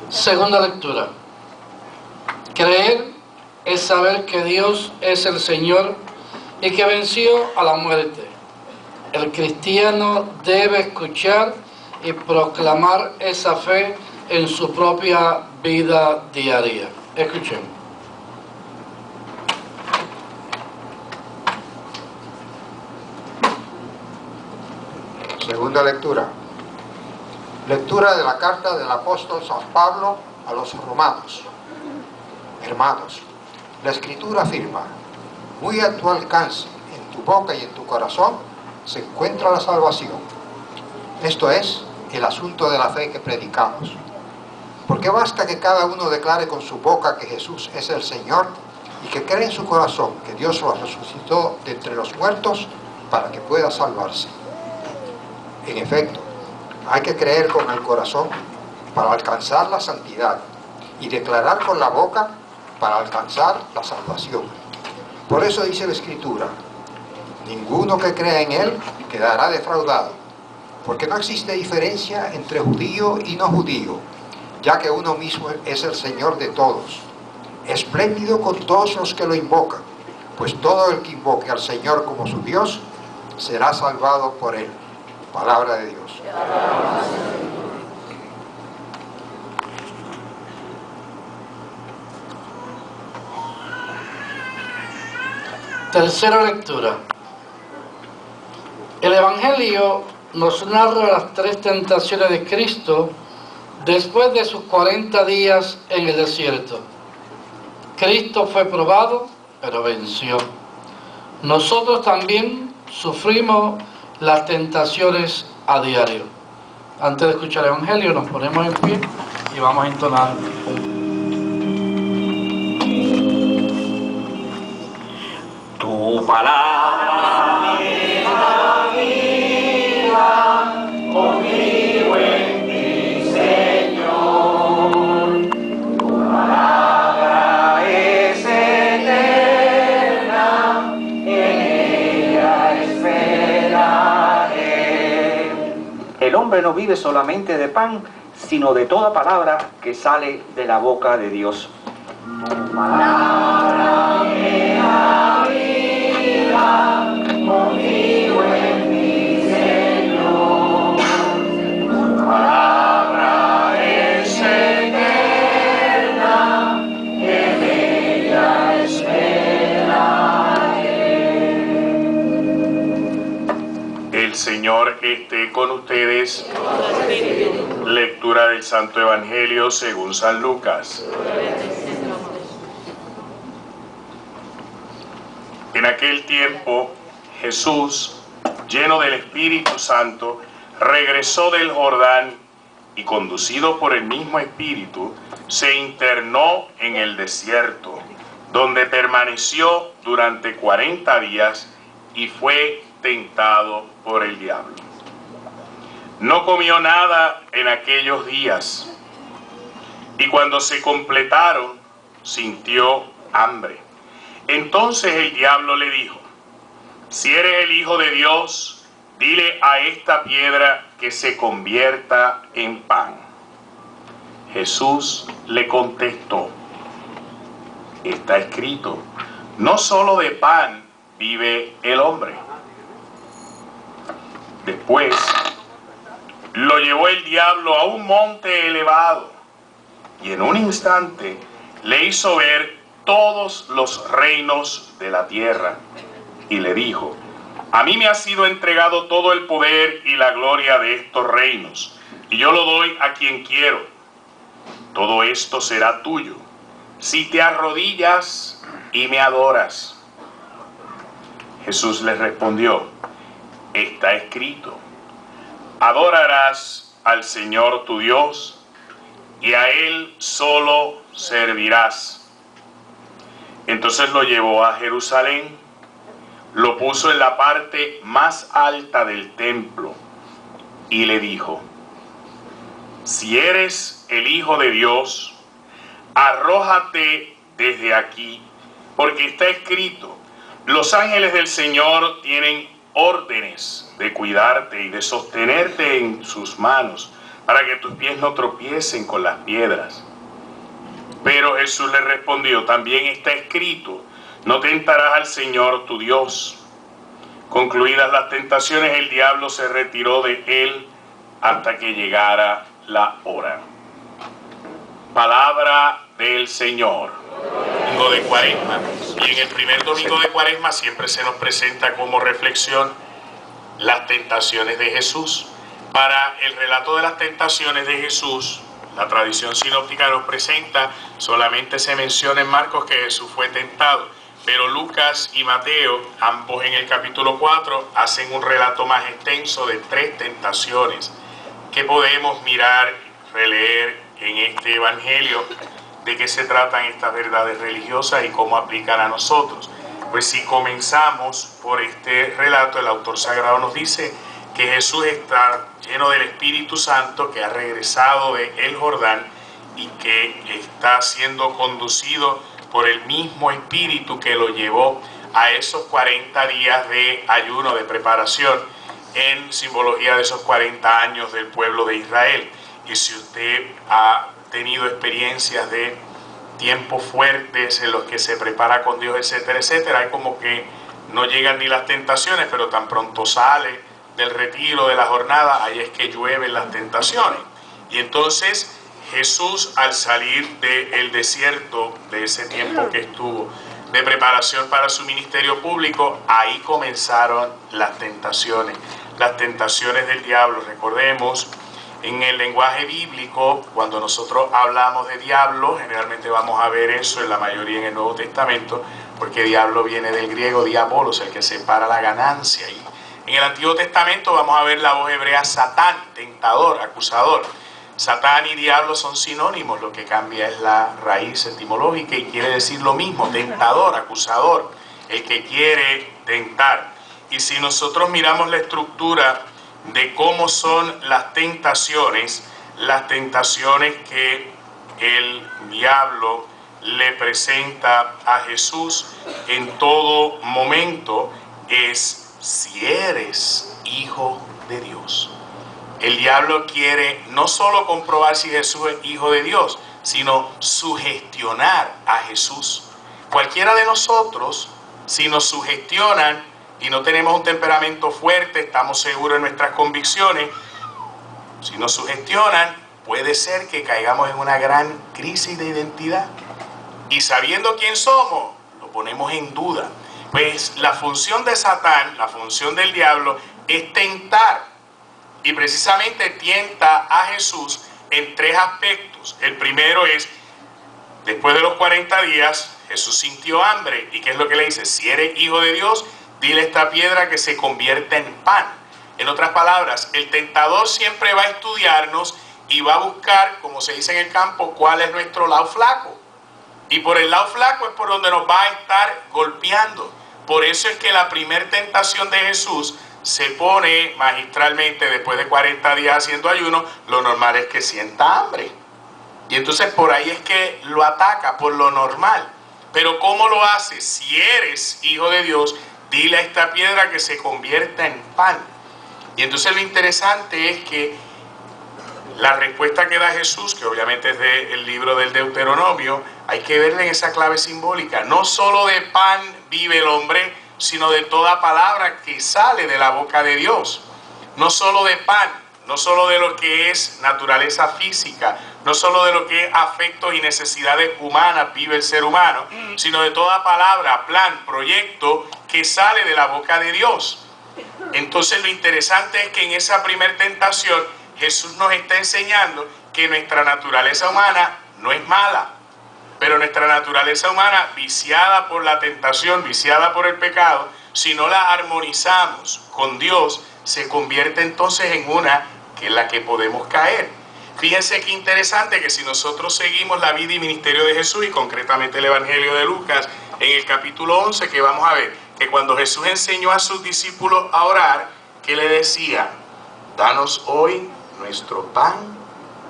Segunda lectura. Creer es saber que Dios es el Señor y que venció a la muerte. El cristiano debe escuchar y proclamar esa fe en su propia vida diaria. Escuchemos. Segunda lectura. Lectura de la carta del apóstol San Pablo a los romanos. Hermanos, la Escritura afirma: muy a tu alcance, en tu boca y en tu corazón, se encuentra la salvación. Esto es el asunto de la fe que predicamos. Porque basta que cada uno declare con su boca que Jesús es el Señor y que cree en su corazón que Dios lo resucitó de entre los muertos para que pueda salvarse. En efecto, hay que creer con el corazón para alcanzar la santidad y declarar con la boca para alcanzar la salvación. Por eso dice la Escritura: ninguno que crea en Él quedará defraudado, porque no existe diferencia entre judío y no judío, ya que uno mismo es el Señor de todos, espléndido con todos los que lo invocan, pues todo el que invoque al Señor como su Dios será salvado por Él. Palabra de Dios. Tercera lectura. El Evangelio nos narra las tres tentaciones de Cristo después de sus 40 días en el desierto. Cristo fue probado, pero venció. Nosotros también sufrimos las tentaciones a diario. Antes de escuchar el Evangelio, nos ponemos en pie y vamos a entonar Tu palabra me da vida, conmigo en ti, Señor. Tu palabra es eterna, en ella esperaré. El hombre no vive solamente de pan, sino de toda palabra que sale de la boca de Dios. Tu palabra me da vida, conmigo en ti, Señor. Tu palabra es eterna, en ella esperaré. El Señor esté con ustedes. Lectura del Santo Evangelio según San Lucas. En aquel tiempo, Jesús, lleno del Espíritu Santo, regresó del Jordán y, conducido por el mismo Espíritu, se internó en el desierto, donde permaneció durante 40 días y fue tentado por el diablo. No comió nada en aquellos días, y cuando se completaron, sintió hambre. Entonces el diablo le dijo: si eres el Hijo de Dios, dile a esta piedra que se convierta en pan. Jesús le contestó: está escrito, no solo de pan vive el hombre. Después lo llevó el diablo a un monte elevado y en un instante le hizo ver todos los reinos de la tierra y le dijo: a mí me ha sido entregado todo el poder y la gloria de estos reinos, y yo lo doy a quien quiero. Todo esto será tuyo si te arrodillas y me adoras. Jesús les respondió: está escrito, adorarás al Señor tu Dios y a Él solo servirás. Entonces lo llevó a Jerusalén, lo puso en la parte más alta del templo y le dijo: si eres el Hijo de Dios, arrójate desde aquí, porque está escrito, los ángeles del Señor tienen órdenes de cuidarte y de sostenerte en sus manos para que tus pies no tropiecen con las piedras. Pero Jesús le respondió, también está escrito, no tentarás al Señor tu Dios. Concluidas las tentaciones, el diablo se retiró de él hasta que llegara la hora. Palabra del Señor. Domingo de Cuaresma. Y en el primer domingo de Cuaresma siempre se nos presenta como reflexión las tentaciones de Jesús. Para el relato de las tentaciones de Jesús, la tradición sinóptica nos presenta, solamente se menciona en Marcos que Jesús fue tentado, pero Lucas y Mateo, ambos en el capítulo 4, hacen un relato más extenso de 3 tentaciones que podemos mirar, releer en este evangelio, de qué se tratan estas verdades religiosas y cómo aplican a nosotros. Pues si comenzamos por este relato, el autor sagrado nos dice que Jesús está lleno del Espíritu Santo, que ha regresado de el Jordán y que está siendo conducido por el mismo Espíritu que lo llevó a esos 40 días de ayuno, de preparación, en simbología de esos 40 años del pueblo de Israel. Y si usted ha tenido experiencias de tiempos fuertes en los que se prepara con Dios, etcétera, etcétera, hay como que no llegan ni las tentaciones, pero tan pronto sale del retiro, de la jornada, ahí es que llueven las tentaciones. Y entonces Jesús, al salir del desierto, de ese tiempo que estuvo de preparación para su ministerio público, ahí comenzaron las tentaciones del diablo. Recordemos, en el lenguaje bíblico, cuando nosotros hablamos de diablo, generalmente vamos a ver eso en la mayoría en el Nuevo Testamento, porque diablo viene del griego diabolos, el que separa la ganancia. Y en el Antiguo Testamento vamos a ver la voz hebrea Satán, tentador, acusador. Satán y diablo son sinónimos, lo que cambia es la raíz etimológica y quiere decir lo mismo, tentador, acusador, el que quiere tentar. Y si nosotros miramos la estructura de cómo son las tentaciones que el diablo le presenta a Jesús en todo momento, es: si eres hijo de Dios. El diablo quiere no solo comprobar si Jesús es hijo de Dios, sino sugestionar a Jesús. Cualquiera de nosotros, si nos sugestionan y no tenemos un temperamento fuerte, estamos seguros en nuestras convicciones, si nos sugestionan, puede ser que caigamos en una gran crisis de identidad. Y sabiendo quién somos, lo ponemos en duda. Pues la función de Satán, la función del diablo, es tentar. Y precisamente tienta a Jesús en 3 aspectos. El primero es, después de los 40 días, Jesús sintió hambre. ¿Y qué es lo que le dice? Si eres hijo de Dios, dile a esta piedra que se convierta en pan. En otras palabras, el tentador siempre va a estudiarnos y va a buscar, como se dice en el campo, cuál es nuestro lado flaco. Y por el lado flaco es por donde nos va a estar golpeando. Por eso es que la primera tentación de Jesús se pone magistralmente después de 40 días haciendo ayuno. Lo normal es que sienta hambre. Y entonces por ahí es que lo ataca, por lo normal. Pero ¿cómo lo hace? Si eres hijo de Dios, dile a esta piedra que se convierta en pan. Y entonces lo interesante es que la respuesta que da Jesús, que obviamente es del libro del Deuteronomio, hay que verla en esa clave simbólica. No solo de pan vive el hombre, sino de toda palabra que sale de la boca de Dios. No solo de pan, no solo de lo que es naturaleza física, no solo de lo que es afectos y necesidades humanas vive el ser humano, sino de toda palabra, plan, proyecto que sale de la boca de Dios. Entonces lo interesante es que en esa primera tentación Jesús nos está enseñando que nuestra naturaleza humana no es mala, pero nuestra naturaleza humana, viciada por la tentación, viciada por el pecado, si no la armonizamos con Dios, se convierte entonces en una que es la que podemos caer. Fíjense qué interesante que si nosotros seguimos la vida y ministerio de Jesús, y concretamente el Evangelio de Lucas, en el capítulo 11, que vamos a ver, que cuando Jesús enseñó a sus discípulos a orar, ¿qué le decía? Danos hoy nuestro pan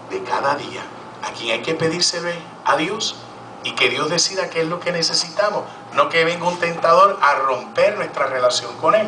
de cada día. ¿A quién hay que pedírselo? A Dios. Y que Dios decida qué es lo que necesitamos, no que venga un tentador a romper nuestra relación con Él.